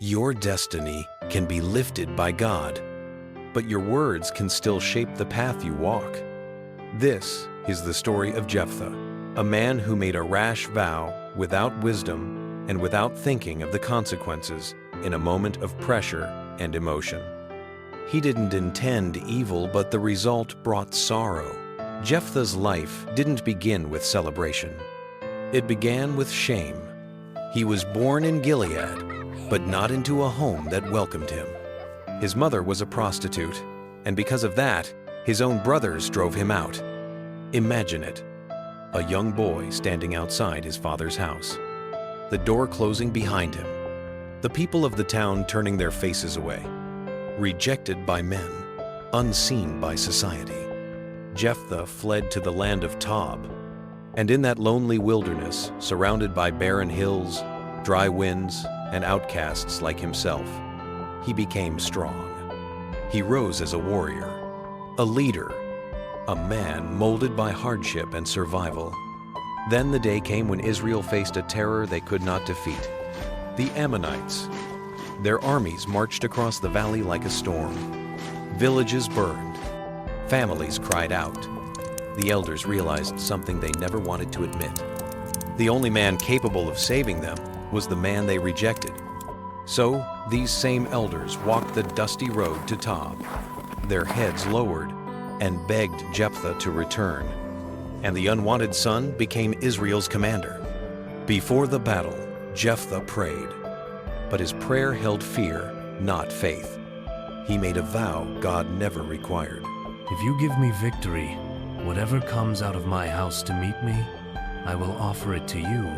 Your destiny can be lifted by God, but your words can still shape the path you walk. This is the story of Jephthah, a man who made a rash vow without wisdom and without thinking of the consequences in a moment of pressure and emotion. He didn't intend evil, but the result brought sorrow. Jephthah's life didn't begin with celebration. It began with shame. He was born in Gilead, but not into a home that welcomed him. His mother was a prostitute, and because of that, his own brothers drove him out. Imagine it, a young boy standing outside his father's house, the door closing behind him, the people of the town turning their faces away, rejected by men, unseen by society. Jephthah fled to the land of Tob, and in that lonely wilderness, surrounded by barren hills, dry winds, and outcasts like himself, he became strong. He rose as a warrior, a leader, a man molded by hardship and survival. Then the day came when Israel faced a terror they could not defeat: the Ammonites. Their armies marched across the valley like a storm. Villages burned. Families cried out. The elders realized something they never wanted to admit. The only man capable of saving them was the man they rejected. So these same elders walked the dusty road to Tob, their heads lowered, and begged Jephthah to return. And the unwanted son became Israel's commander. Before the battle, Jephthah prayed, but his prayer held fear, not faith. He made a vow God never required. If you give me victory, whatever comes out of my house to meet me, I will offer it to you.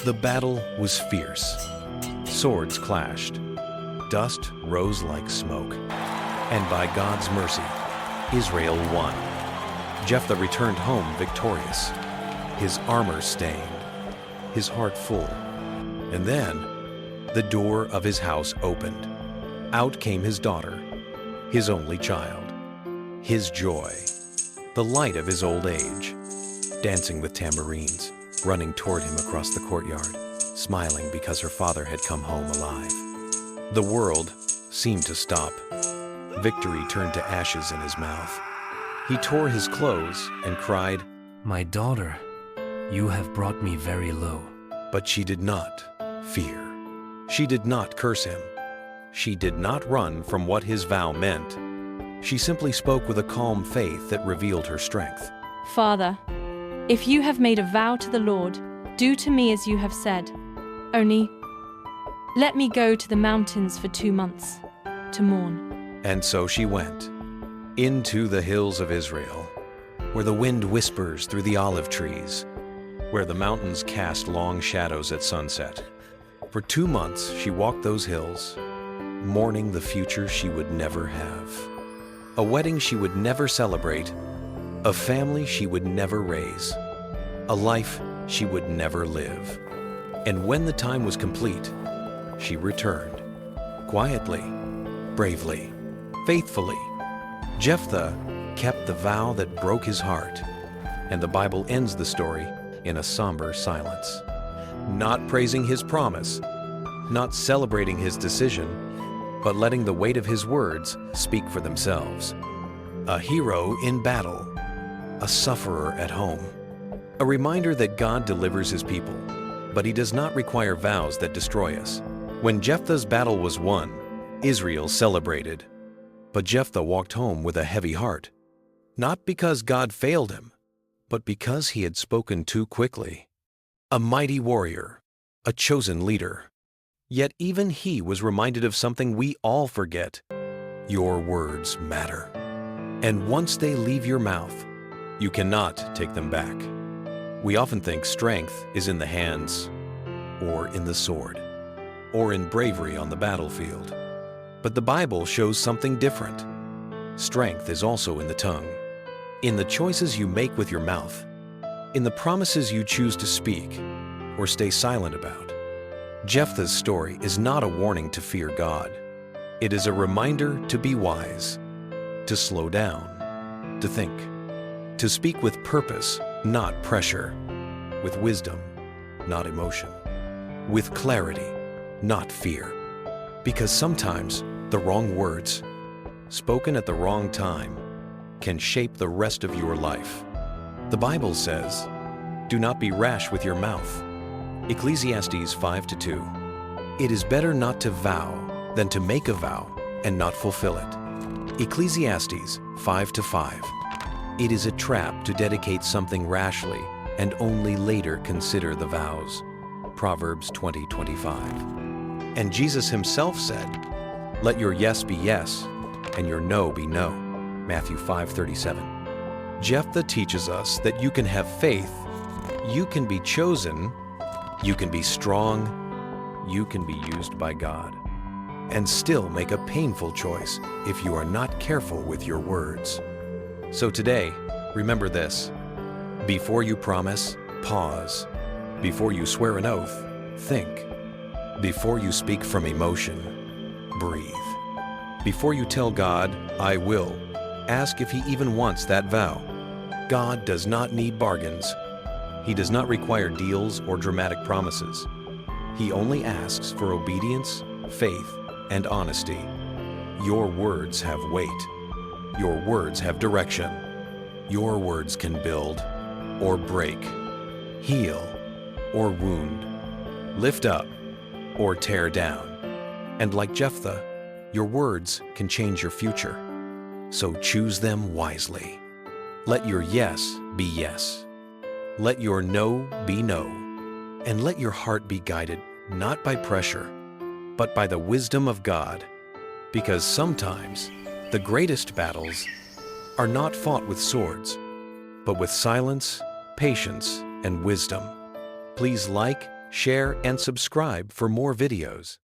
The battle was fierce. Swords clashed. Dust rose like smoke. And by God's mercy, Israel won. Jephthah returned home victorious, his armor stained, his heart full. And then, the door of his house opened. Out came his daughter, his only child, his joy, the light of his old age, dancing with tambourines, running toward him across the courtyard, smiling because her father had come home alive. The world seemed to stop. Victory turned to ashes in his mouth. He tore his clothes and cried, "My daughter, you have brought me very low." But she did not fear. She did not curse him. She did not run from what his vow meant. She simply spoke with a calm faith that revealed her strength. "Father, if you have made a vow to the Lord, do to me as you have said. Only let me go to the mountains for 2 months to mourn." And so she went into the hills of Israel, where the wind whispers through the olive trees, where the mountains cast long shadows at sunset. For 2 months she walked those hills, mourning the future she would never have, a wedding she would never celebrate, a family she would never raise, a life she would never live. And when the time was complete, she returned, quietly, bravely, faithfully. Jephthah kept the vow that broke his heart, and the Bible ends the story in a somber silence. Not praising his promise, not celebrating his decision, but letting the weight of his words speak for themselves. A hero in battle, a sufferer at home. A reminder that God delivers his people, but he does not require vows that destroy us. When Jephthah's battle was won, Israel celebrated. But Jephthah walked home with a heavy heart, not because God failed him, but because he had spoken too quickly. A mighty warrior, a chosen leader. Yet even he was reminded of something we all forget. Your words matter. And once they leave your mouth, you cannot take them back. We often think strength is in the hands, or in the sword, or in bravery on the battlefield. But the Bible shows something different. Strength is also in the tongue, in the choices you make with your mouth, in the promises you choose to speak or stay silent about. Jephthah's story is not a warning to fear God. It is a reminder to be wise, to slow down, to think, to speak with purpose, not pressure, with wisdom, not emotion, with clarity, not fear. Because sometimes the wrong words, spoken at the wrong time, can shape the rest of your life. The Bible says, "Do not be rash with your mouth." Ecclesiastes 5:2. It is better not to vow than to make a vow and not fulfill it. Ecclesiastes 5:5. It is a trap to dedicate something rashly and only later consider the vows. Proverbs 20:25. And Jesus himself said, "Let your yes be yes and your no be no." Matthew 5:37. Jephthah teaches us that you can have faith, you can be chosen, you can be strong, you can be used by God, and still make a painful choice if you are not careful with your words. So today, remember this. Before you promise, pause. Before you swear an oath, think. Before you speak from emotion, breathe. Before you tell God, "I will," ask if He even wants that vow. God does not need bargains. He does not require deals or dramatic promises. He only asks for obedience, faith, and honesty. Your words have weight. Your words have direction. Your words can build or break, heal or wound, lift up or tear down. And like Jephthah, your words can change your future. So choose them wisely. Let your yes be yes. Let your no be no. And let your heart be guided not by pressure, but by the wisdom of God. Because sometimes the greatest battles are not fought with swords, but with silence, patience, and wisdom. Please like, share, and subscribe for more videos.